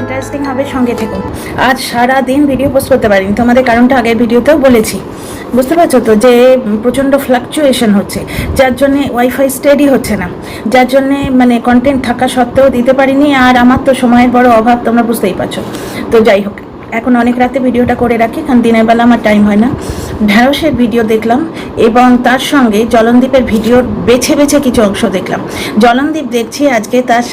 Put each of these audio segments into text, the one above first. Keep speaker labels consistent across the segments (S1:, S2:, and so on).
S1: Interesting হবে, সঙ্গে থেকো। আজ সারা দিন ভিডিও পোস্ট করতে পারিনি, তোমাদের কারণটা আগের ভিডিওতেও বলেছি। বুঝতে পারছো তো যে প্রচণ্ড ফ্লাকচুয়েশন হচ্ছে, যার জন্যে ওয়াইফাই স্টেডি হচ্ছে না, যার জন্যে মানে কন্টেন্ট থাকা সত্ত্বেও দিতে পারিনি। আর আমার তো সময়ের বড় অভাব, তোমরা বুঝতেই পারছো। তো যাই হোক, এখন অনেক রাতে ভিডিওটা করে রাখি, কারণ দিনের বেলা আমার টাইম হয় না। ঢ্যাঁড়সের ভিডিও দেখলাম এবং তার সঙ্গে জলনদীপের ভিডিওর বেছে বেছে কিছু অংশ দেখলাম। জলনদীপ দেখছি আজকে তার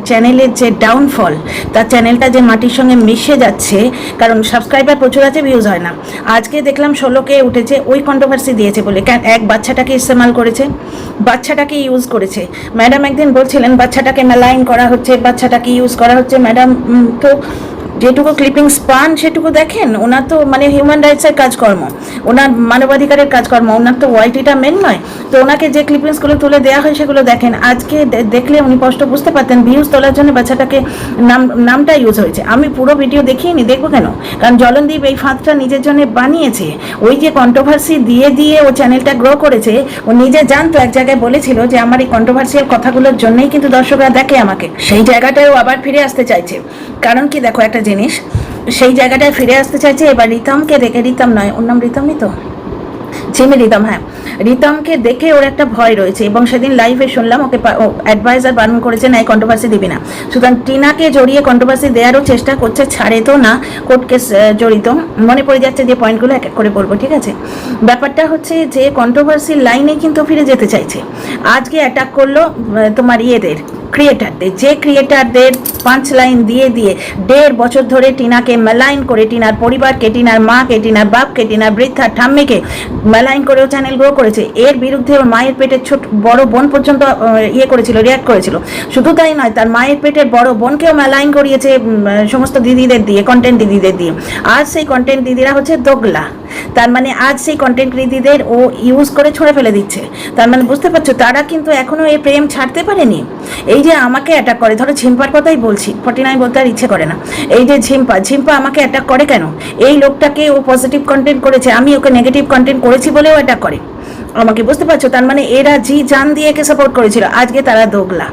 S1: চ্যানেলের যে ডাউনফল, তার চ্যানেলটা যে মাটির সঙ্গে মিশে যাচ্ছে, কারণ সাবস্ক্রাইবার প্রচুর আছে, ভিউজ হয় না। আজকে দেখলাম 16K উঠেছে, ওই কন্ট্রোভার্সি দিয়েছে বলে। এক বাচ্চাটাকে ইস্তেমাল করেছে, বাচ্চাটাকে ইউজ করেছে। ম্যাডাম একদিন বলছিলেন বাচ্চাটাকে মেলাইন করা হচ্ছে, বাচ্চাটাকে ইউজ করা হচ্ছে। ম্যাডাম তো যেটুকু ক্লিপিংস পান সেটুকু দেখেন। ওনার তো মানে হিউম্যান রাইটসের কাজকর্ম, ওনার মানবাধিকারের কাজকর্ম, ওনার তো ওয়াইটিটা মেন নয়। তো ওনাকে যে ক্লিপিংসগুলো তুলে দেওয়া হয় সেগুলো দেখেন। আজকে দেখলে উনি স্পষ্ট বুঝতে পারতেন ভিউজ তোলার জন্য বাচ্চাটাকে নামটা ইউজ হয়েছে। আমি পুরো ভিডিও দেখিনি, দেখবো কেন? কারণ জলনদীপ এই ফাঁদটা নিজের জন্য বানিয়েছে। ওই যে কন্ট্রোভার্সি দিয়ে দিয়ে ও চ্যানেলটা গ্রো করেছে, ও নিজে জানতো, এক জায়গায় বলেছিল যে আমার এই কন্ট্রোভার্সিয়াল কথাগুলোর জন্যই কিন্তু দর্শকরা দেখে আমাকে। সেই জায়গাটায়ও আবার ফিরে আসতে চাইছে। কারণ কি, দেখো একটা জিনিস, সেই জায়গাটায় ফিরে আসতে চাইছে। এবার রিতমকে দেখে, রিতম নয়, ওর নাম রিতমই তো, ঝিমি রিতম, হ্যাঁ, রিতমকে দেখে ওর একটা ভয় রয়েছে। এবং সেদিন লাইভে শুনলাম ওকে অ্যাডভাইজার বারণ করেছে না, এই কন্ট্রোভার্সি দিবি না। সুতরাং টিনাকে জড়িয়ে কন্ট্রোভার্সি দেওয়ারও চেষ্টা করছে, ছাড়ে তো না, কোর্ট কেস জড়িত। মনে পড়ে যাচ্ছে যে পয়েন্টগুলো এক এক করে বলবো, ঠিক আছে? ব্যাপারটা হচ্ছে যে কন্ট্রোভার্সির লাইনে কিন্তু ফিরে যেতে চাইছে। আজকে অ্যাটাক করলো তোমার ইয়েদের, ক্রিয়েটারদের, যে ক্রিয়েটারদের 5 লাইন দিয়ে দিয়ে 1.5 বছর ধরে টিনাকে মেলাইন করে, টিনার পরিবারকে, টিনার মাকে, টিনার বাপকে, টিনার বৃদ্ধা ঠাম্মিকে মেলাইন করেও চ্যানেল গ্রো করেছে। এর বিরুদ্ধে ওর মায়ের পেটের ছোট বড় বোন পর্যন্ত ইয়ে করেছিল, রিয়াক্ট করেছিল। শুধু তাই নয়, তার মায়ের পেটের বড় বোনকেও মেলাইন করিয়েছে সমস্ত দিদিদের দিয়ে, কন্টেন্ট দিদিদের দিয়ে। আজ সেই কন্টেন্ট দিদিরা হচ্ছে দোগলা। তার মানে আজ সেই কন্টেন্ট দিদিদের ও ইউজ করে ছড়ে ফেলে দিচ্ছে। তার মানে বুঝতে পারছো, তারা কিন্তু এখনো এই প্রেম ছাড়তে পারেনি। এই যে আমাকে অ্যাটাক করে, ধরো ঝিম্পার কথাই বলছি, 49 বলতে আর ইচ্ছে করে না। এই যে ঝিম্পা আমাকে অ্যাটাক করে কেন? এই লোকটাকে ও পজিটিভ কন্টেন্ট করেছে, আমি ওকে নেগেটিভ কন্টেন্ট করেছি বলেও অ্যাটাক করে আমাকে। বুঝতে পারছো? তার মানে এরা জি জান দিয়ে একে সাপোর্ট করেছিল, আজকে তারা দোগলা।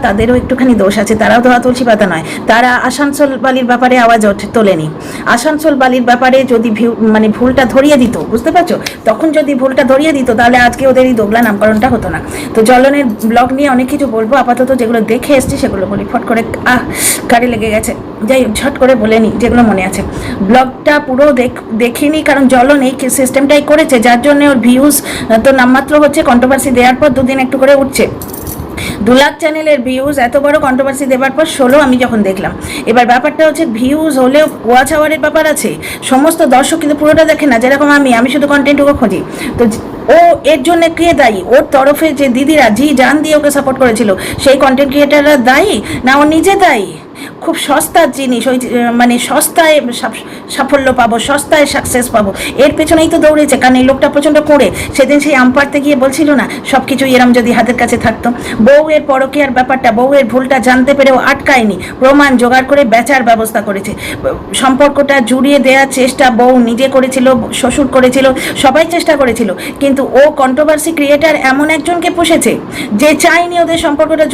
S1: তাদেরও একটুখানি দোষ আছে, তারাও ধোয়া তুলসী পাতা নয়। তারা আসানসোল বালির ব্যাপারে আওয়াজ তোলেনি। আসানসোল বালির ব্যাপারে যদি মানে ভুলটা ধরিয়ে দিত, বুঝতে পারছো, তখন যদি ভুলটা ধরিয়ে দিত, তাহলে আজকে ওদের এই দোগলা নামকরণটা হতো না। তো জলনের ব্লগ নিয়ে অনেক কিছু বলবো, আপাতত যেগুলো দেখে এসছি সেগুলো বলি। ফট করে গাড়ি লেগে গেছে, যাই ঝট করে বলে নিই যেগুলো মনে আছে। ব্লগটা পুরো দেখিনি, কারণ জলন এই সিস্টেমটাই করেছে, যার জন্য ওর ভিউজ তো নামমাত্র হচ্ছে। কন্ট্রোভার্সি দেওয়ার পর 2 দিন একটু করে উঠছে। 2 লাখ চ্যানেলের ভিউজ এত বড় কন্ট্রোভার্সি দেওয়ার পর 16 আমি যখন দেখলাম। এবার ব্যাপারটা হচ্ছে ভিউজ হলেও ওয়াচ আওয়ারের ব্যাপার আছে। সমস্ত দর্শক কিন্তু পুরোটা দেখে না, যেরকম আমি শুধু কন্টেন্টটুকু খুঁজি। তো ও এর জন্য কে দায়ী? ওর তরফে যে দিদিরা জি জান দিয়ে ওকে সাপোর্ট করেছিল, সেই কন্টেন্ট ক্রিয়েটাররা দায়ী না ও নিজে দায়ী? খুব সস্তার জিনিস, ওই মানে সস্তায় সাফল্য পাবো, সস্তায় সাকসেস পাবো, এর পেছনেই তো দৌড়েছে। কারণ এই লোকটা প্রচণ্ড করে সেদিন সেই আম পাড়তে গিয়ে বলছিল না, সব কিছু এরম যদি হাতের কাছে থাকতো। বউয়ের পরকীয়ার ব্যাপারটা, বউয়ের ভুলটা জানতে পেরেও আটকায়নি, প্রমাণ জোগাড় করে বেচার ব্যবস্থা করেছে। সম্পর্কটা জুড়িয়ে দেওয়ার চেষ্টা বউ নিজে করেছিল, শ্বশুর করেছিল, সবাই চেষ্টা করেছিল। কিন্তু ও কন্ট্রোভার্সি ক্রিয়েটার এমন একজনকে পুষেছে যে চায়নি ওদের সম্পর্কটা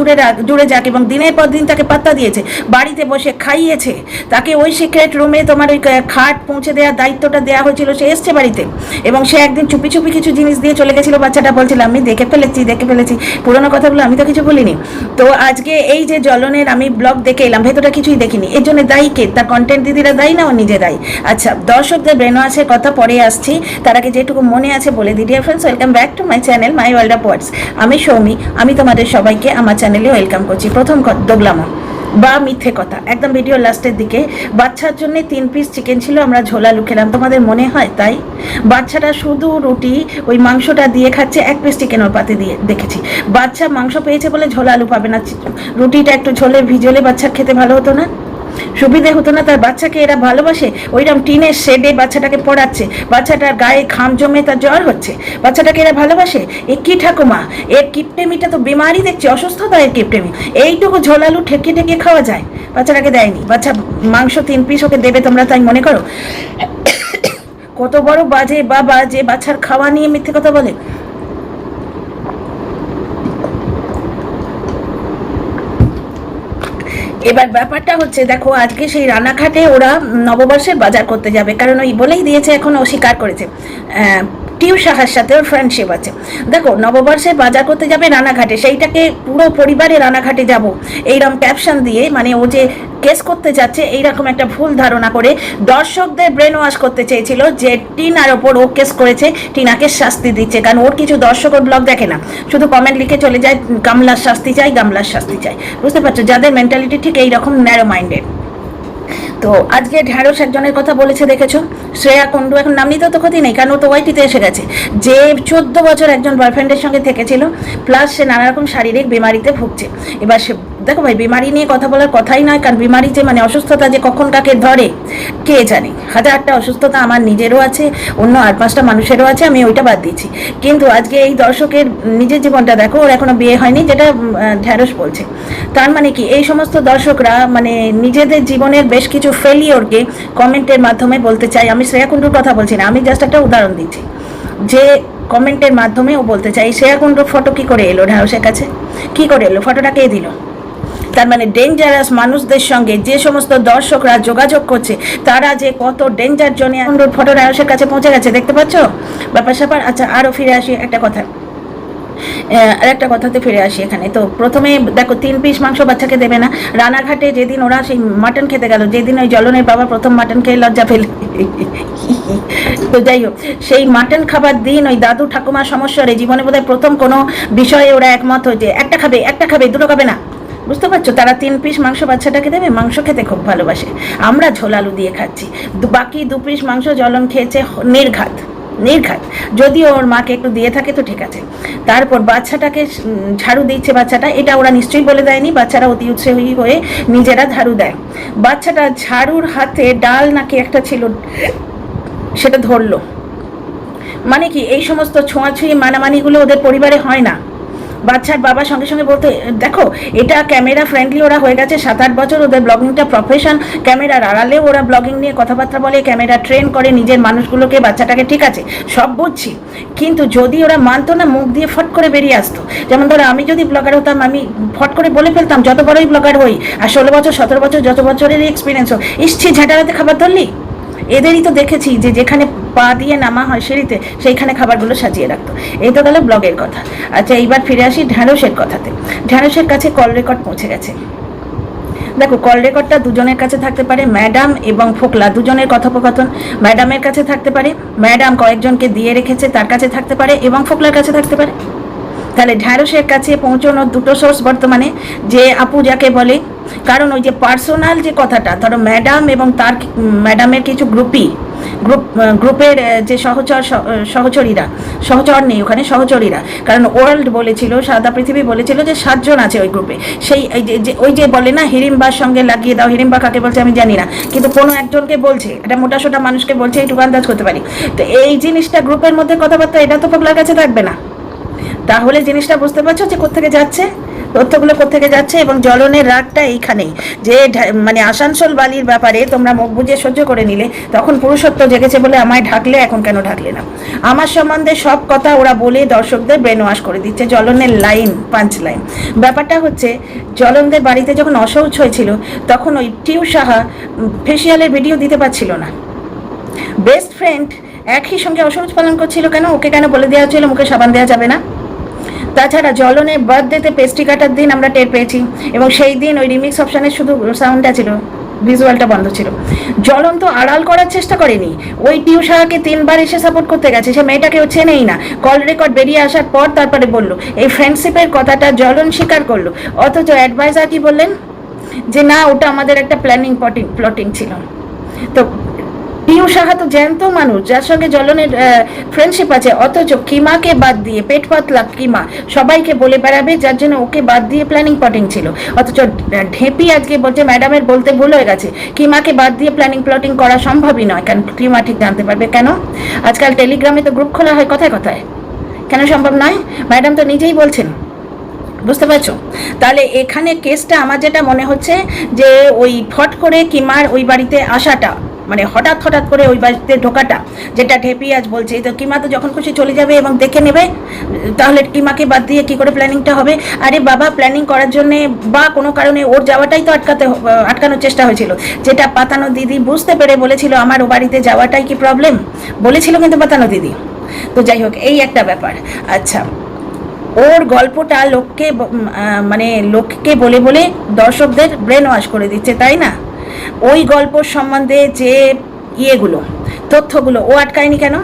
S1: জুড়ে যাক, এবং দিনের পর দিন তাকে পাত্তা দিয়েছে, বাড়িতে বসে খাইয়েছে তাকে। ওই সিক্রেট রুমে তোমার ওই খাট পৌঁছে দেওয়ার দায়িত্বটা দেওয়া হয়েছিল, সে এসছে বাড়িতে, এবং সে একদিন চুপি চুপি কিছু জিনিস দিয়ে চলে গেছিলো। বাচ্চাটা বলছিল আমি দেখে ফেলেছি, পুরোনো কথাগুলো আমি তো কিছু বলিনি। তো আজকে এই যে জলনের আমি ব্লগ দেখে এলাম, ভেতরটা কিছুই দেখিনি। এর জন্য দায়ী কে? তার কন্টেন্ট দিদিরা দায়ী না ও নিজে দায়ী? আচ্ছা, দর্শকদের ব্রেন ওয়াশের কথা পরে আসছি, তার আগে যেটুকু মনে আছে বলে দিই। Dear friends, welcome back to my channel my world of words. আমি সৌমি, আমি তোমাদের সবাইকে আমার চ্যানেলে ওয়েলকাম করছি। প্রথম দোগলামো বা মিথ্যে কথা, একদম ভিডিও লাস্টের দিকে বাচ্চার জন্য 3 পিস চিকেন ছিল, আমরা ঝোলা লুকেলাম, তোমাদের মনে হয় তাই? বাচ্চাটা শুধু রুটি ওই মাংসটা দিয়ে খাচ্ছে, 1 পিস চিকেন ওর পাতে দিয়ে দেখেছি। বাচ্চা মাংস পেয়েছে বলে ঝোলা আলু পাবে না, রুটিটা একটু ঝোলে ভিজলে বাচ্চার খেতে ভালো হতো না? সুবিধে হতো না? তার বাচ্চাকে এরা ভালোবাসে, ওইরকম টিনের শেডে বাচ্চাটাকে পড়াচ্ছে, বাচ্চাটার গায়ে ঘাম জমে তার জ্বর হচ্ছে, বাচ্চাটাকে এরা ভালোবাসে? এ কি ঠাকুমা, এর কিপটেমিটা তো বিমারি দেখছি, অসুস্থতা এর কিপটেমি। এইটুকু ঝোলালু ঠেকিয়ে খাওয়া যায়? বাচ্চাটাকে দেয়নি, বাচ্চা মাংস 3 পিস ওকে দেবে তোমরা তাই মনে করো? কত বড় বাজে বাবা যে বাচ্চার খাওয়া নিয়ে মিথ্যে কথা বলে। এবার ব্যাপারটা হচ্ছে, দেখো আজকে সেই রানাঘাটে ওরা নববর্ষের বাজার করতে যাবে, কারণ ওই বলেই দিয়েছে, এখন অস্বীকার করেছে টিউ সাহার সাথে ওর ফ্রেন্ডশিপ আছে। দেখো নববর্ষে বাজার করতে যাবে রানাঘাটে, সেইটাকে পুরো পরিবারে রানাঘাটে যাব এইরকম ক্যাপশন দিয়ে, মানে ও যে কেস করতে যাচ্ছে এইরকম একটা ভুল ধারণা করে দর্শকদের ব্রেন ওয়াশ করতে চেয়েছিল যে টিনার ওপর ও কেস করেছে, টিনাকে শাস্তি দিচ্ছে। কারণ ওর কিছু দর্শক ওর ব্লগ দেখে না, শুধু কমেন্ট লিখে চলে যায় গামলার শাস্তি চাই, গামলার শাস্তি চাই। বুঝতে পারছো, যাদের মেন্টালিটি ঠিক এইরকম ন্যারো মাইন্ডেড। তো আজকে ঢ্যাঁড়স একজনের কথা বলেছে দেখেছো, শ্রেয়া কুণ্ডু, এখন নাম নিতেও তো ক্ষতি নেই, কারণ ও তো ওয়াইটিতে এসে গেছে, যে 14 বছর একজন বয়ফ্রেন্ডের সঙ্গে থেকেছিল, প্লাস সে নানা রকম শারীরিক বিমারিতে ভুগছে। এবার সে দেখো ভাই, বিমারি নিয়ে কথা বলার কথাই নয়, কারণ বিমারি যে মানে অসুস্থতা যে কখন কাকে ধরে কে জানে। হাজারটা অসুস্থতা আমার নিজেরও আছে, অন্য 8-5টা মানুষেরও আছে, আমি ওইটা বাদ দিচ্ছি। কিন্তু আজকে এই দর্শকের নিজের জীবনটা দেখো, ওর এখনো বিয়ে হয়নি, যেটা ঢ্যাঁড়স বলছে। তার মানে কি, এই সমস্ত দর্শকরা মানে নিজেদের জীবনের বেশ কিছু ফেলিওরকে কমেন্টের মাধ্যমে বলতে চাই। আমি শ্রেয়া কুণ্ডুর কথা বলছি না, আমি জাস্ট একটা উদাহরণ দিচ্ছি, যে কমেন্টের মাধ্যমে ও বলতে চাই শ্রেয়া কুণ্ডুর ফটো কী করে এলো ঢ্যাঁড়সের কাছে, কী করে এলো, ফটোটা কে দিল? তার মানে ডেঞ্জারাস মানুষদের সঙ্গে যে সমস্ত দর্শকরা যোগাযোগ করছে, তারা যে কত ডেঞ্জার জোনে ফটো ঢ্যাঁড়সের কাছে পৌঁছে গেছে, দেখতে পাচ্ছ ব্যাপার স্যাপার। আচ্ছা, আরও ফিরে আসি একটা কথা, আর একটা কথাতে ফিরে আসি এখানে। তো প্রথমে দেখো 3 পিস মাংস বাচ্চাকে দেবে না, রানাঘাটে যেদিন ওরা সেই মাটন খেতে গেল, যেদিন ওই জলনের বাবা প্রথম মাটন খেয়ে লজ্জা ফেলে, তো যাই হোক, সেই মাটন খাবার দিন ওই দাদু ঠাকুমার সমস্যারে জীবনে বোধহয় প্রথম কোনো বিষয়ে ওরা একমত হয়েছে, একটা খাবে, দুটো খাবে না। বুঝতে পারছো, তারা 3 পিস মাংস বাচ্চাটাকে দেবে, মাংস খেতে খুব ভালোবাসে, আমরা ঝোল আলু দিয়ে খাচ্ছি, বাকি 2 পিস মাংস জলন খেয়েছে নির্ঘাত। যদিও ওর মাকে একটু দিয়ে থাকে তো ঠিক আছে। তারপর বাচ্চাটাকে ঝাড়ু দিচ্ছে, বাচ্চাটা, এটা ওরা নিশ্চয়ই বলে দেয়নি, বাচ্চারা অতি উৎসাহী হয়ে নিজেরা ঝাড়ু দেয়। বাচ্চাটা ঝাড়ুর হাতে ডাল নাকি একটা ছিল, সেটা ধরলো। মানে কি, এই সমস্ত ছোঁয়াছুঁয়ি মানামানিগুলো ওদের পরিবারে হয় না। বাচ্চার বাবা সঙ্গে সঙ্গে বলতে, দেখো এটা ক্যামেরা ফ্রেন্ডলি ওরা হয়ে গেছে, 7-8 বছর ওদের ব্লগিংটা প্রফেশন, ক্যামেরার আড়ালেও ওরা ব্লগিং নিয়ে কথাবার্তা বলে, ক্যামেরা ট্রেন করে নিজের মানুষগুলোকে, বাচ্চাটাকে, ঠিক আছে সব বুঝছি। কিন্তু যদি ওরা মানতো না, মুখ দিয়ে ফট করে বেরিয়ে আসতো। যেমন ধরো আমি যদি ব্লগার হতাম, আমি ফট করে বলে ফেলতাম, যত বড়ই ব্লগার হই, আর 16 বছর 17 বছর যত বছরেরই এক্সপিরিয়েন্স হোক, ইসছি ঝাঁটারাতে খাবার ধরলি। এদেরই তো দেখেছি যে যেখানে পা দিয়ে নামা হয় সিঁড়িতে, সেইখানে খাবারগুলো সাজিয়ে রাখতো। এই তো গেল ব্লগের কথা। আচ্ছা, এইবার ফিরে আসি ঢ্যাঁড়সের কথাতে। ঢ্যাঁড়সের কাছে কল রেকর্ড পৌঁছে গেছে। দেখো, কল রেকর্ডটা দুজনের কাছে থাকতে পারে, ম্যাডাম এবং ফোকলা দুজনের কথোপকথন। ম্যাডামের কাছে থাকতে পারে, ম্যাডাম কয়েকজনকে দিয়ে রেখেছে তার কাছে থাকতে পারে, এবং ফোকলার কাছে থাকতে পারে। তাহলে ঢ্যাঁড়সের কাছে পৌঁছানোর 2টো সোর্স বর্তমানে, যে আপু যাকে বলে, কারণ ওই যে পার্সোনাল যে কথাটা, ধরো ম্যাডাম এবং তার ম্যাডামের কিছু গ্রুপের যে সহচর নেই ওখানে, সহচরীরা, কারণ ওয়ার্ল্ড বলেছিল, সাদা পৃথিবী বলেছিল যে 7 জন আছে ওই গ্রুপে। সেই ওই যে বলে না হিড়িম্বার সঙ্গে লাগিয়ে দাও, হিড়িম্বা কাকে বলছে আমি জানি না, কিন্তু কোনো একজনকে বলছে, এটা মোটাসোটা মানুষকে বলছে, এইটুকু আন্দাজ করতে পারি। তো এই জিনিসটা গ্রুপের মধ্যে কথাবার্তা, এটা তো ফোকলার কাছে থাকবে না। তাহলে জিনিসটা বুঝতে পারছো যে কোত্থেকে যাচ্ছে, তথ্যগুলো কোত্থেকে যাচ্ছে। এবং জ্বলনের রাগটা এইখানেই, যে মানে আসানসোল বালির ব্যাপারে তোমরা মুখ বুঝে সহ্য করে নিলে, তখন পুরুষত্ব জেগেছে বলে আমায় ঢাকলে, এখন কেন ঢাকলে না? আমার সম্বন্ধে সব কথা ওরা বলে দর্শকদের ব্রেন ওয়াশ করে দিচ্ছে, জ্বলনের লাইন, 5 লাইন। ব্যাপারটা হচ্ছে, জ্বলনদের বাড়িতে যখন অশৌচ হয়েছিল, তখন ওই টিউ সাহা ফেসিয়ালের ভিডিও দিতে পারছিল না। বেস্ট ফ্রেন্ড একই সঙ্গে অশৌচ পালন করছিল, কেন ওকে কেন বলে দেওয়া হচ্ছিল মুখে সাবান দেওয়া যাবে না? তাছাড়া জ্বলনের বার্থডেতে পেস্ট্রি কাটার দিন আমরা টের পেয়েছি, এবং সেই দিন ওই রিমিক্স অপশানের শুধু সাউন্ডটা ছিল, ভিজুয়ালটা বন্ধ ছিল। জ্বলন তো আড়াল করার চেষ্টা করেনি, ওই টিউ সাহাকে 3বার এসে সাপোর্ট করতে গেছে, সে মেয়েটাকে ও চেনেই না। কল রেকর্ড বেরিয়ে আসার পর তারপরে বললো, এই ফ্রেন্ডশিপের কথাটা জ্বলন স্বীকার করলো, অথচ অ্যাডভাইজার কি বললেন, যে না ওটা আমাদের একটা প্লটিং ছিল। তো টিউ সাহা তো জ্যান্ত মানুষ, যার সঙ্গে জ্বলনের ফ্রেন্ডশিপ আছে, অথচ কিমাকে বাদ দিয়ে, পেট পাতলা কিমা সবাইকে বলে বেড়াবে, যার জন্য ওকে বাদ দিয়ে প্ল্যাটিং ছিল। অথচ ঢেপি আজকে বলছে ম্যাডামের বলতে ভুল হয়ে গেছে, কিমাকে বাদ দিয়ে প্লটিং করা সম্ভবই নয়, কারণ কিমা ঠিক জানতে পারবে। কেন? আজকাল টেলিগ্রামে তো গ্রুপ খোলা হয় কথায় কথায়, কেন সম্ভব নয়? ম্যাডাম তো নিজেই বলছেন। বুঝতে পারছো? তাহলে এখানে কেসটা আমার যেটা মনে হচ্ছে, যে ওই ফট করে কিমার ওই বাড়িতে আসাটা মানে হঠাৎ হঠাৎ করে ওই বাড়িতে ঢোকাটা, যেটা ঢেপি আজ বলছে, তো কিমা তো যখন খুশি চলে যাবে এবং দেখে নেবে, তাহলে কিমাকে বাদ দিয়ে কি করে প্ল্যানিংটা হবে? আরে বাবা, প্ল্যানিং করার জন্যে বা কোনো কারণে ওর যাওয়াটাই তো আটকানোর চেষ্টা হয়েছিল, যেটা পাতানো দিদি বুঝতে পেরে বলেছিল আমার ও বাড়িতে যাওয়াটাই কি প্রবলেম, বলেছিল কিন্তু পাতানো দিদি। তো যাই হোক, এই একটা ব্যাপার। আচ্ছা, ওর গল্পটা মানে লোককে বলে বলে দর্শকদের ব্রেন ওয়াশ করে দিচ্ছে, তাই না? ওই গল্প সম্বন্ধে যে ইয়েগুলো, তথ্যগুলো ও আটকায়নি কেন?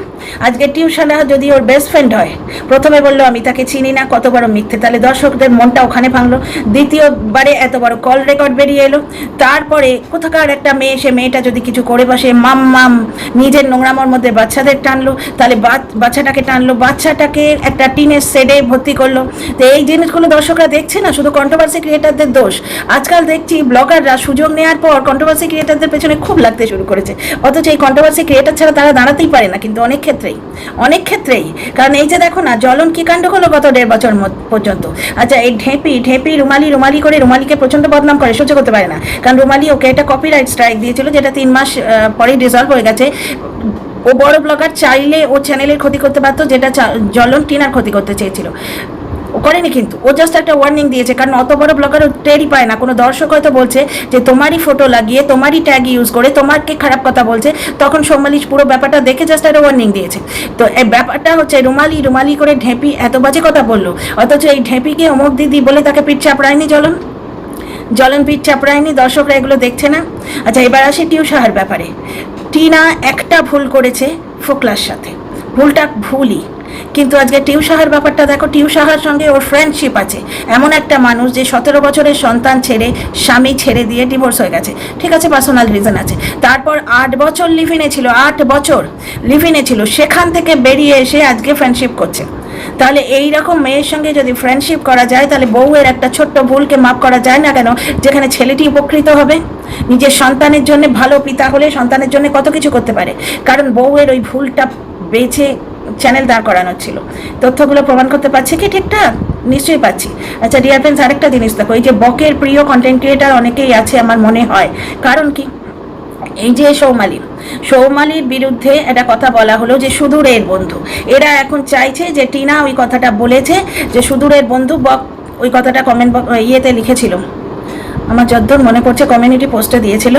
S1: আজকে টিউশালা যদি ওর বেস্ট ফ্রেন্ড হয়, প্রথমে বললো আমি তাকে চিনি না, কত বড় মিথ্যে, তাহলে দর্শকদের মনটা ওখানে ভাঙলো। দ্বিতীয়বারে এত বড় কল রেকর্ড বেরিয়ে এলো। তারপরে কোথাকার একটা মেয়ে, সে মেয়েটা যদি কিছু করে বসে, মাম নিজের নোংরামোর মধ্যে বাচ্চাদের টানলো, তাহলে বাচ্চাটাকে টানলো, বাচ্চাটাকে একটা টিনের শেডে ভর্তি করলো। তো এই জিনিসগুলো দর্শকরা দেখছে না, শুধু কন্ট্রোভার্সি ক্রিয়েটারদের দোষ। আজকাল দেখছি ব্লগাররা সুযোগ নেওয়ার পর কন্ট্রোভার্সি ক্রিয়েটারদের পেছনে খুব লাগতে শুরু করেছে, অথচ এই কন্ট্রোভার্সি ক্রিয়েটার ছাড়া তারা দাঁড়াতেই পারে না, কিন্তু অনেক ক্ষেত্রেই। কারণ এই যে দেখো না, জ্বলন কি কাণ্ড হলো গত 1.5 বছর পর্যন্ত। আচ্ছা, এই ঢেপি রুমালি করে রুমালিকে প্রচণ্ড বদনাম করে, সহ্য করতে পারে না, কারণ রুমালি ওকে একটা কপিরাইট স্ট্রাইক দিয়েছিল, যেটা 3 মাস পরেই রিজলভ হয়ে গেছে। ও বড় ব্লগার, চাইলে ও চ্যানেলের ক্ষতি করতে পারতো, যেটা জ্বলন টিনার ক্ষতি করতে চেয়েছিল, ও করেনি। কিন্তু ও জাস্ট একটা ওয়ার্নিং দিয়েছে, কারণ অত বড় ব্লগার ও টেরই পায় না। কোনো দর্শক হয়তো বলছে যে তোমারই ফটো লাগিয়ে, তোমারই ট্যাগ ইউজ করে তোমাকে খারাপ কথা বলছে, তখন সোমালি পুরো ব্যাপারটা দেখে জাস্ট একটা ওয়ার্নিং দিয়েছে। তো এই ব্যাপারটা হচ্ছে রুমালি করে ঢেপি এত বাজে কথা বললো, অথচ এই ঢেপিকে অমুক দিদি বলে তাকে পিঠ চাপড়ায়নি জ্বলন পিঠ চাপড়ায়নি, দর্শকরা এগুলো দেখছে না। আচ্ছা, এবার আসি টিউশাহার ব্যাপারে। টিনা একটা ভুল করেছে ফোকলার সাথে, ভুলটা ভুলই, কিন্তু আজকে টিউশাহার ব্যাপারটা দেখো। টিউশাহার সঙ্গে ওর ফ্রেন্ডশিপ আছে, এমন একটা মানুষ যে 17 বছরের সন্তান ছেড়ে, স্বামী ছেড়ে দিয়ে ডিভোর্স হয়ে গেছে, ঠিক আছে, পার্সোনাল রিজন আছে। তারপর 8 বছর লিভিনে ছিল, 8 বছর লিভিনে ছিল, সেখান থেকে বেরিয়ে এসে আজকে ফ্রেন্ডশিপ করছে। তাহলে এই রকম মেয়ের সঙ্গে যদি ফ্রেন্ডশিপ করা যায়, তাহলে বউয়ের একটা ছোট্ট ভুলকে মাফ করা যায় না কেন? যেখানে ছেলেটি উপকৃত হবে, নিজের সন্তানের জন্য, ভালো পিতা হলে সন্তানের জন্য কত কিছু করতে পারে, কারণ বউয়ের ওই ভুলটা বেছে চ্যানেল দাঁড় করানো ছিল। তথ্যগুলো প্রমাণ করতে পারছি কি ঠিকঠাক? নিশ্চয়ই পাচ্ছি। আচ্ছা ডিয়ার ফ্রেন্ডস, আরেকটা জিনিস দেখো, এই যে বকের প্রিয় কন্টেন্ট ক্রিয়েটার অনেকেই আছে আমার মনে হয়, কারণ কি, এই যে সৌমালির বিরুদ্ধে একটা কথা বলা হলো যে সুদূরের বন্ধু, এরা এখন চাইছে যে টিনা ওই কথাটা বলেছে, যে সুদূরের বন্ধু বক ওই কথাটা কমেন্ট ইয়েতে লিখেছিল, আমার যদ্দূর মনে পড়ছে কমিউনিটি পোস্টে দিয়েছিল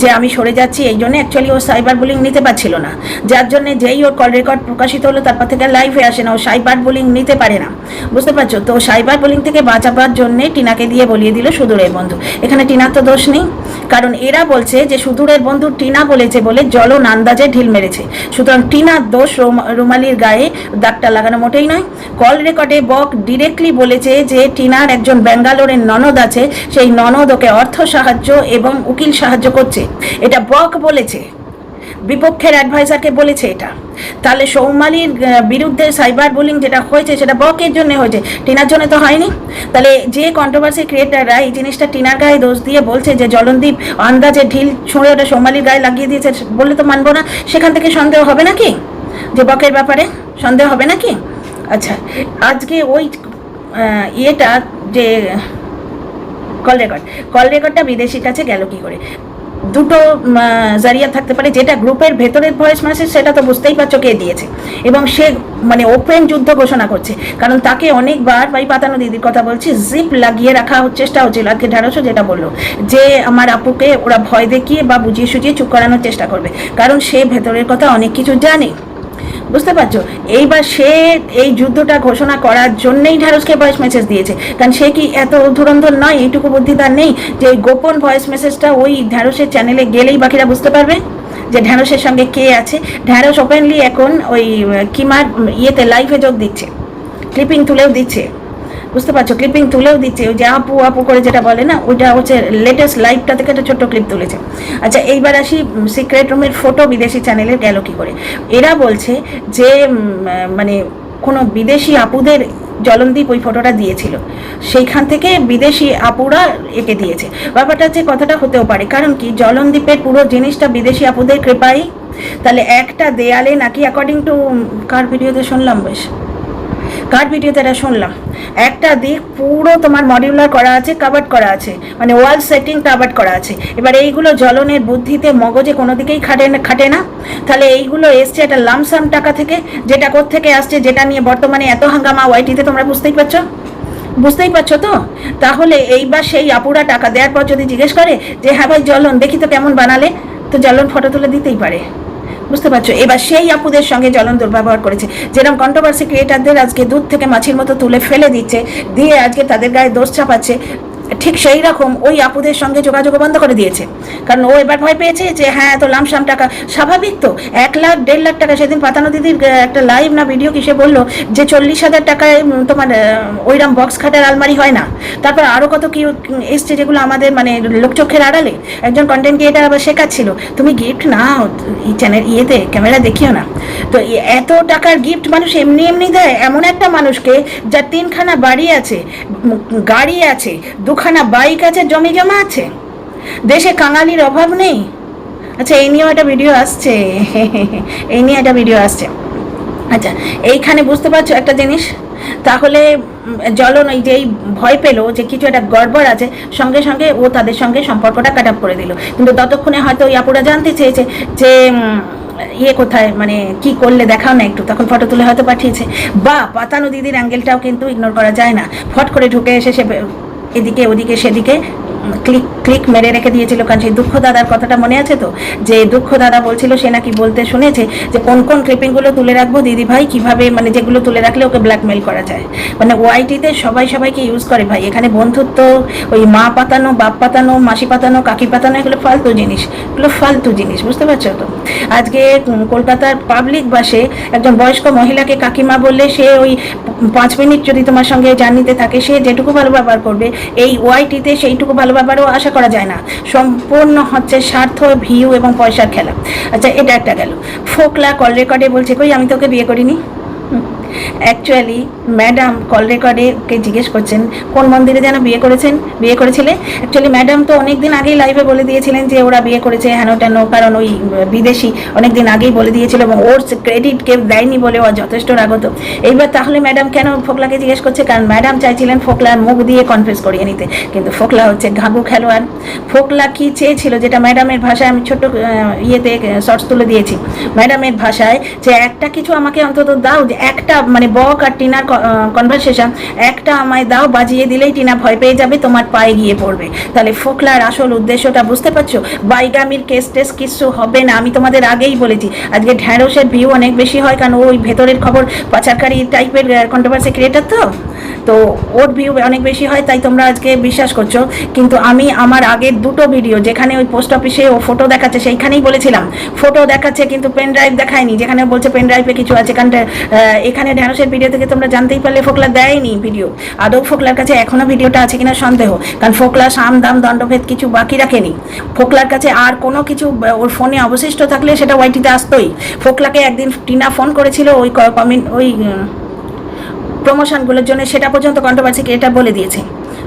S1: যে আমি সরে যাচ্ছি, এই জন্য অ্যাকচুয়ালি ও সাইবার বুলিং নিতে পারছিল না, যার জন্য যেই ওর কল রেকর্ড প্রকাশিত হলো তারপর থেকে লাইভে আসে না, ও সাইবার বুলিং নিতে পারে না, বুঝতে পারছো? তো সাইবার বুলিং থেকে বাঁচাবার জন্যে টিনাকে দিয়ে বলিয়ে দিল সুদূরের বন্ধু। এখানে টিনার তো দোষ নেই, কারণ এরা বলছে যে সুদূরের বন্ধু টিনা বলেছে বলে জ্বলন আন্দাজে ঢিল মেরেছে, সুতরাং টিনার দোষ রুমালির গায়ে দাগটা লাগানো মোটেই নয়। কল রেকর্ডে বক ডিরেক্টলি বলেছে যে টিনার একজন ব্যাঙ্গালোরের ননদ আছে, সেই ননদ ওকে অর্থ সাহায্য এবং উকিল সাহায্য করছে, এটা বক বলেছে, বিপক্ষের অ্যাডভাইজারকে বলেছে এটা। তাহলে সৌমালির বিরুদ্ধে সাইবার বুলিং যেটা হয়েছে সেটা বকের জন্য হয়েছে, টিনার জন্য তো হয়নি। তাহলে যে কন্ট্রোভার্সি ক্রিয়েটাররা এই জিনিসটা টিনার গায়ে দোষ দিয়ে বলছে যে জলনদীপ আন্দাজে ঢিল ছুঁড়ে ওটা সৌমালির গায়ে লাগিয়ে দিয়েছে, বললে তো মানবো না। সেখান থেকে সন্দেহ হবে নাকি যে বকের ব্যাপারে সন্দেহ হবে নাকি? আচ্ছা, আজকে ওই ইয়েটা যে কল রেকর্ডটা বিদেশির কাছে গেল কি করে? দুটো জারিয়া থাকতে পারে, যেটা গ্রুপের ভেতরের ভয়েস মেসেজ সেটা তো বুঝতেই পারছো কে দিয়েছে, এবং সে মানে ওপেন যুদ্ধ ঘোষণা করছে, কারণ তাকে অনেকবার ভাই পাতানো দিদির কথা বলছি, জিপ লাগিয়ে রাখা চেষ্টা হচ্ছিল। আজকে ঢাড়সও যেটা বললো যে আমার আপুকে ওরা ভয় দেখিয়ে বা বুঝিয়ে সুঝিয়ে চুপ করানোর চেষ্টা করবে, কারণ সে ভেতরের কথা অনেক কিছু জানে, বুঝতে পারছো? এইবার সে এই যুদ্ধটা ঘোষণা করার জন্যই ঢ্যাঁড়সকে ভয়েস মেসেজ দিয়েছে, কারণ সে কি এত ধুরন্ধর নয়, এইটুকু বুদ্ধি তার নেই যে গোপন ভয়েস মেসেজটা ওই ঢ্যাঁড়সের চ্যানেলে গেলেই বাকিরা বুঝতে পারবে যে ঢ্যাঁড়সের সঙ্গে কে আছে। ঢ্যাঁড়স ওপেনলি এখন ওই কিমার ইয়েতে লাইভে যোগ দিচ্ছে, ক্লিপিং তুলেও দিচ্ছে, বুঝতে পারছো? ক্লিপিং তুলেও দিচ্ছে, ওই যে আপু আপু করে যেটা বলে না, ওইটা হচ্ছে লেটেস্ট লাইভটা থেকে একটা ছোট্ট ক্লিপ তুলেছে। আচ্ছা, এইবার আসি সিক্রেট রুমের ফটো বিদেশি চ্যানেলের গেল কি করে। এরা বলছে যে মানে কোনো বিদেশি আপুদের জলনদীপ ওই ফটোটা দিয়েছিল, সেইখান থেকে বিদেশি আপুরা এঁকে দিয়েছে। ব্যাপারটা হচ্ছে কথাটা হতেও পারে, কারণ কি জলনদীপের পুরো জিনিসটা বিদেশি আপুদের কৃপাই। তাহলে একটা দেয়ালে নাকি অ্যাকর্ডিং টু কার ভিডিওতে শুনলাম বেশ, কার ভিডিওতে এটা শুনলাম? একটা দিক পুরো তোমার মডিউলার করা আছে, কাভার্ড করা আছে, মানে ওয়াল সেটিং কাভার্ড করা আছে। এবার এইগুলো জ্বলনের বুদ্ধিতে মগজে কোনো দিকেই খাটে না। তাহলে এইগুলো এসছে একটা লামসাম টাকা থেকে, যেটা কোত্থেকে আসছে, যেটা নিয়ে বর্তমানে এত হাঙ্গামা ওয়াইটিতে, তোমরা বুঝতেই পারছো তো? তাহলে এইবার সেই আপুরা টাকা দেওয়ার পর যদি জিজ্ঞেস করে যে হ্যাঁ ভাই জ্বলন দেখি তো কেমন বানালে, তো জ্বলন ফটো তুলে দিতেই পারে। বুঝতে পারছো? এবার সেই আপুদের সঙ্গে জ্বলন দুর্ব্যবহার করেছে, যেরকম কন্ট্রোভার্সি ক্রিয়েটারদের আজকে দুধ থেকে মাছির মতো তুলে ফেলে দিচ্ছে, দিয়ে আজকে তাদের গায়ে দোষ চাপাচ্ছে, ঠিক সেই রকম ওই আপুদের সঙ্গে যোগাযোগ বন্ধ করে দিয়েছে। কারণ ও এবার ভয় পেয়েছে যে হ্যাঁ এত লামসাম টাকা, স্বাভাবিক তো। 1 লাখ 1.5 লাখ টাকা, সেদিন পাতানো দিদির একটা লাইভ না ভিডিও কিসে বললো যে 40,000 টাকায় তোমার ওইরকম বক্স খাটার আলমারি হয় না। তারপর আরও কত কি এসছে যেগুলো আমাদের মানে লোকচক্ষের আড়ালে। একজন কন্টেন্ট ক্রিয়েটার আবার শেখাচ্ছিল, তুমি গিফট নাও এই চ্যানেল ইয়েতে ক্যামেরা দেখিও না। তো এত টাকার গিফট মানুষ এমনি এমনি দেয় এমন একটা মানুষকে যার 3খানা বাড়ি আছে, গাড়ি আছে, 2খানা বাইক আছে, জমি জমা আছে, দেশে কাঙালির অভাব নেই। আচ্ছা এই নিয়েও একটা ভিডিও আসছে, আচ্ছা এইখানে বুঝতে পারছো একটা জিনিস? তাহলে জ্বলন ওই যেই ভয় পেলো যে কিছু একটা গড়বড় আছে, সঙ্গে সঙ্গে ও তাদের সঙ্গে সম্পর্কটা কাট আপ করে দিল। কিন্তু ততক্ষণে হয়তো ওই আপুরা জানতে চেয়েছে যে ইয়ে কোথায়, মানে কি করলে দেখাও না একটু, তখন ফটো তুলে হয়তো পাঠিয়েছে। বা পাতানো দিদির অ্যাঙ্গেলটাও কিন্তু ইগনোর করা যায় না। ফট করে ঢুকে এসে সে এদিকে ওদিকে সেদিকে ক্লিক মেরে রেখে দিয়েছিল। কারণ সেই দুঃখ দাদার কথাটা মনে আছে তো, যে দুঃখ দাদা বলছিল সে নাকি বলতে শুনেছে যে কোন কোন ক্লিপিংগুলো তুলে রাখবো দিদি ভাই, কীভাবে মানে যেগুলো তুলে রাখলে ওকে ব্ল্যাকমেল করা যায়। মানে ওয়াইটিতে সবাইকে ইউজ করে ভাই। এখানে বন্ধুত্ব, ওই মা পাতানো, বাপ পাতানো, মাসি পাতানো, কাকি পাতানো, এগুলো ফালতু জিনিস, বুঝতে পারছো তো? আজকে কলকাতার পাবলিক বাসে একজন বয়স্ক মহিলাকে কাকিমা বললে সে ওই 5 মিনিট যদি তোমার সঙ্গে জার্নিতে থাকে, সে যেটুকু ভালো ব্যবহার করবে, এই ওয়াইটিতে সেইটুকু ভালো ব্যবহারও আশা করা যায় না। সম্পূর্ণ হচ্ছে স্বার্থ, ভিউ এবং পয়সার খেলা। আচ্ছা এটা একটা গেল। ফোকলা কল রেকর্ডে বলছে কই আমি তোকে বিয়ে করিনি। অ্যাকচুয়ালি ম্যাডাম কল রেকর্ডে কে জিজ্ঞেস করছেন কোন মন্দিরে যেন বিয়ে করেছিলে। অ্যাকচুয়ালি ম্যাডাম তো অনেক দিন আগেই লাইভে বলে দিয়েছিলেন যে ওরা বিয়ে করেছে হেন টেন, কারণ ওই বিদেশি অনেক দিন আগেই বলে দিয়েছিল এবং ওর ক্রেডিট কেউ দেয়নি বলে ও যথেষ্ট রাগত। এইবার তাহলে ম্যাডাম কেন ফোকলাকে জিজ্ঞেস করছে? কারণ ম্যাডাম চাইছিলেন ফোকলার মুখ দিয়ে কনফেস করিয়ে নিতে, কিন্তু ফোকলা হচ্ছে ঘাঘু খেলোয়াড়। ফোকলা কি চেয়েছিল, যেটা ম্যাডামের ভাষায় আমি ছোট্ট ইয়েতে শর্টস তুলে দিয়েছি, ম্যাডামের ভাষায় যে একটা কিছু আমাকে অন্তত দাও, যে একটা মানে বক আর টিনার কনভারসেশন একটা আমায় দাও, বাজিয়ে দিলেই টিনা ভয় পেয়ে যাবে, তোমার পায়ে গিয়ে পড়বে। তাহলে ফোকলার আসল উদ্দেশ্যটা বুঝতে পারছো? বাইগামির কেস টেস কিছু হবে না, আমি তোমাদের আগেই বলেছি। আজকে ঢ্যাঁড়সের ভিউ অনেক বেশি হয় কারণ ওই ভেতরের খবর পাচারকারী টাইপের কন্ট্রোভার্সি ক্রিয়েটার, তো ওর ভিউ অনেক বেশি হয়, তাই তোমরা আজকে বিশ্বাস করছো। কিন্তু আমি আমার আগের 2টো ভিডিও যেখানে ওই পোস্ট অফিসে ও ফটো দেখাচ্ছে সেইখানেই বলেছিলাম ফটো দেখাচ্ছে কিন্তু পেন ড্রাইভ দেখায়নি, যেখানে বলছে পেন ড্রাইভে কিছু আছে। কারণ এখানে ঢ্যাঁড়সের ভিডিও থেকে তোমরা জানতেই পারলে ফোকলা দেয়নি ভিডিও। আদৌ ফোকলার কাছে এখনও ভিডিওটা আছে কিনা সন্দেহ, কারণ ফোকলা সাম দাম দণ্ডভেদ কিছু বাকি রাখেনি। ফোকলার কাছে আর কোনো কিছু ওর ফোনে অবশিষ্ট থাকলে সেটা ওয়াইটিতে আসতোই। ফোকলাকে একদিন টিনা ফোন করেছিল ওই প্রমোশনগুলোর জন্য, সেটা পর্যন্ত কন্ট্রোভার্সি এটা বলে দিয়েছে,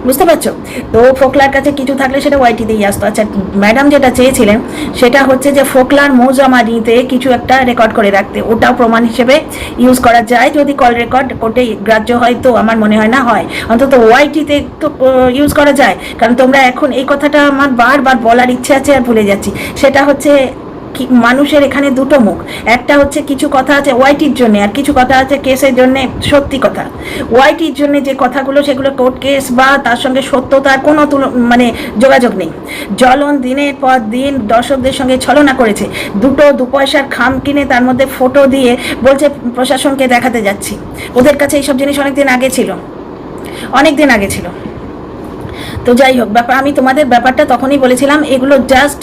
S1: বুঝতে পারছো তো? ফোকলার কাছে কিছু থাকলে সেটা ওয়াইটিতেই আসতো। আচ্ছা ম্যাডাম যেটা চেয়েছিলেন সেটা হচ্ছে যে ফোকলার মৌজামারিতে কিছু একটা রেকর্ড করে রাখতে, ওটাও প্রমাণ হিসেবে ইউজ করা যায় যদি কল রেকর্ড কোর্টে গ্রাহ্য হয়, তো আমার মনে হয় না হয়, অন্তত ওয়াইটিতে তো ইউজ করা যায়। কারণ তোমরা এখন এই কথাটা আমার বারবার বলার ইচ্ছে আছে আর ভুলে যাচ্ছি, সেটা হচ্ছে মানুষের এখানে 2টো মুখ। একটা হচ্ছে কিছু কথা আছে ওয়াইটির জন্য, আর কিছু কথা আছে কেসের জন্য সত্যি কথা। ওয়াইটির জন্য যে কথাগুলো সেগুলো কোর্ট কেস বা তার সঙ্গে সত্যতার কোনো মানে যোগাযোগ নেই। জ্বলন দিনের পর দিন দর্শকদের সঙ্গে ছলনা করেছে, 2 পয়সার খাম কিনে তার মধ্যে ফটো দিয়ে বলছে প্রশাসনকে দেখাতে যাচ্ছি। ওদের কাছে এইসব জিনিস অনেক দিন আগে ছিল। তো যাই হোক, আমি তোমাদের ব্যাপারটা তখনই বলেছিলাম এগুলো জাস্ট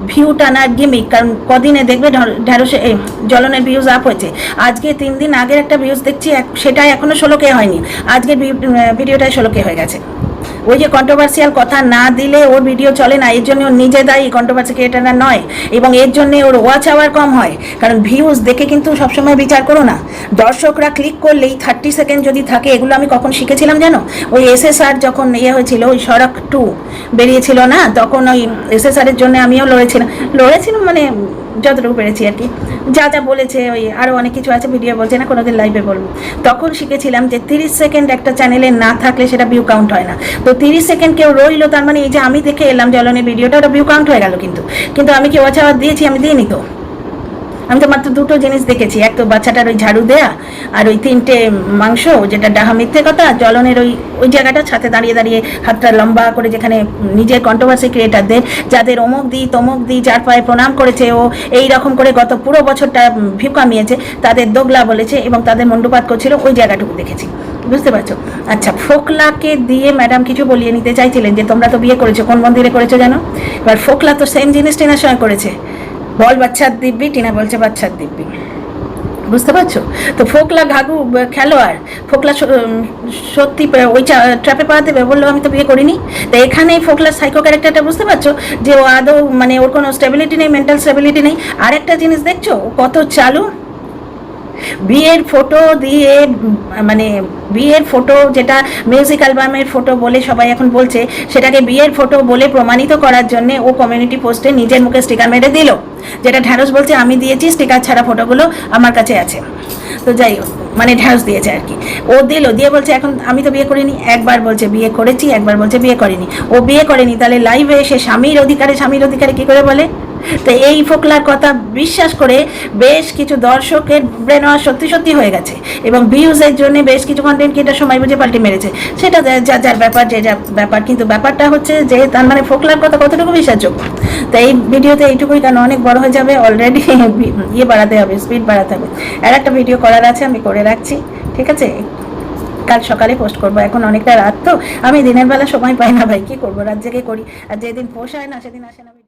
S1: ভিউ টানার গিমিক। কারণ কদিনে দেখবে ঢ্যাঁড়সে জ্বলনের ভিউজ আপ হয়েছে, আজকে 3 দিন আগের একটা ভিউজ দেখছি সেটাই এখনও 16K হয়নি, আজকের ভিডিওটাই 16K হয়ে গেছে। ওই যে কন্ট্রোভার্সিয়াল কথা না দিলে ওর ভিডিও চলে না, এর জন্য ওর নিজে দায়ী, কন্ট্রোভার্সি ক্রিয়েটাররা নয়। এবং এর জন্য ওর ওয়াচ আওয়ার কম হয়, কারণ ভিউজ দেখে কিন্তু সবসময় বিচার করো না। দর্শকরা ক্লিক করলেই 30 সেকেন্ড যদি থাকে, এগুলো আমি কখন শিখেছিলাম জানো? ওই SSR যখন হয়েছিল, ওই সড়ক 2 বেরিয়েছিল না, তখন ওই SSR এর জন্য আমিও লড়েছিলাম মানে যতটুকু পেরেছি আর কি, যা যা বলেছে ওই আরও অনেক কিছু আছে, ভিডিও বলছে না, কোনোদিন লাইভে বলবো। তখন শিখেছিলাম যে 30 সেকেন্ড একটা চ্যানেলে না থাকলে সেটা ভিউ কাউন্ট হয় না। তো 30 সেকেন্ড কেউ রইলো, তার মানে এই যে আমি দেখে এলাম জ্বলনের ভিডিওটা, ওটা ভিউ কাউন্ট হয়ে গেল। কিন্তু আমি কি ওয়াচ আওয়ার দিয়েছি? আমি দিইনি তো। আমি তো মাত্র দুটো জিনিস দেখেছি, এক তো বাচ্চাটার ওই ঝাড়ু দেয়া, আর ওই 3টে মাংস, যেটা ডাহা মিথ্যে কথা, জ্বলনের ওই জায়গাটা ছাতে দাঁড়িয়ে দাঁড়িয়ে হাতটা লম্বা করে, যেখানে নিজের কন্ট্রোভার্সি ক্রিয়েটারদের, যাদের অমুক দিই তমুক দিই, যার পায়ে প্রণাম করেছে ও, এই রকম করে গত পুরো বছরটা ভিউ কামিয়েছে, তাদের দোগলা বলেছে এবং তাদের মন্ডপাত করছিল, ওই জায়গাটুকু দেখেছি। বুঝতে পারছো? আচ্ছা, ফোকলাকে দিয়ে ম্যাডাম কিছু বলিয়ে নিতে চাইছিলেন যে তোমরা তো বিয়ে করেছো, কোন মন্দিরে করেছো জানো? এবার ফোকলা তো সেম জিনিস টিনার সঙ্গে করেছে, বল বাচ্চার দিব্যি, টিনা বলছে বাচ্চার দিব্যি। বুঝতে পারছো? তো ফোকলা ঘাঘু খেলোয়াড়, ফোকলা সত্যি ওই ট্র্যাপে পা দেবে, বললো আমি তো বিয়ে করিনি। তো এখানেই ফোকলার সাইকো ক্যারেক্টারটা বুঝতে পারছো, যে ও আদৌ মানে ওর কোনো স্টেবিলিটি নেই, মেন্টাল স্টেবিলিটি নেই। আরেকটা জিনিস দেখছো ও কত চালু, বিয়ের ফটো দিয়ে, মানে বিয়ের ফটো যেটা মিউজিক অ্যালবামের ফটো বলে সবাই এখন বলছে, সেটাকে বিয়ের ফটো বলে প্রমাণিত করার জন্য ও কমিউনিটি পোস্টে নিজের মুখে স্টিকার মেরে দিল, যেটা ঢ্যাঁড়স বলছে আমি দিয়েছি, স্টিকার ছাড়া ফটোগুলো আমার কাছে আছে। তো যাই হোক, মানে ঢ্যাঁড়স দিয়েছে আর কি। ও দিল, দিয়ে বলছে এখন আমি তো বিয়ে করিনি, একবার বলছে বিয়ে করেছি, একবার বলছে বিয়ে করিনি। ও বিয়ে করেনি, তাহলে লাইভে এসে স্বামীর অধিকারে কী করে বলে? তো এই ফোকলার কথা বিশ্বাস করে বেশ কিছু দর্শকের ব্রেন ওয়াশ সত্যি হয়ে গেছে, এবং ভিউজের জন্য বেশ কিছু কন্টেন্ট ক্রিয়েটার সময় বুঝে পাল্টে মেরেছে। সেটা যার ব্যাপার, যে যা ব্যাপার, কিন্তু ব্যাপারটা হচ্ছে যে তার মানে ফোকলার কথা কতটুকু বিশ্বাসযোগ্য। তো এই ভিডিওতে এইটুকুই, কেন অনেক বড় হয়ে যাবে, অলরেডি ইয়ে বাড়াতে হবে, স্পিড বাড়াতে হবে। আর একটা ভিডিও করার আছে, আমি করে রাখছি, ঠিক আছে? কাল সকালে পোস্ট করবো, এখন অনেকটা রাত তো, আমি দিনের বেলা সময় পাই না ভাই, কি করবো, রাত জেগে করি, আর যেদিন পোষায় না সেদিন আসে না।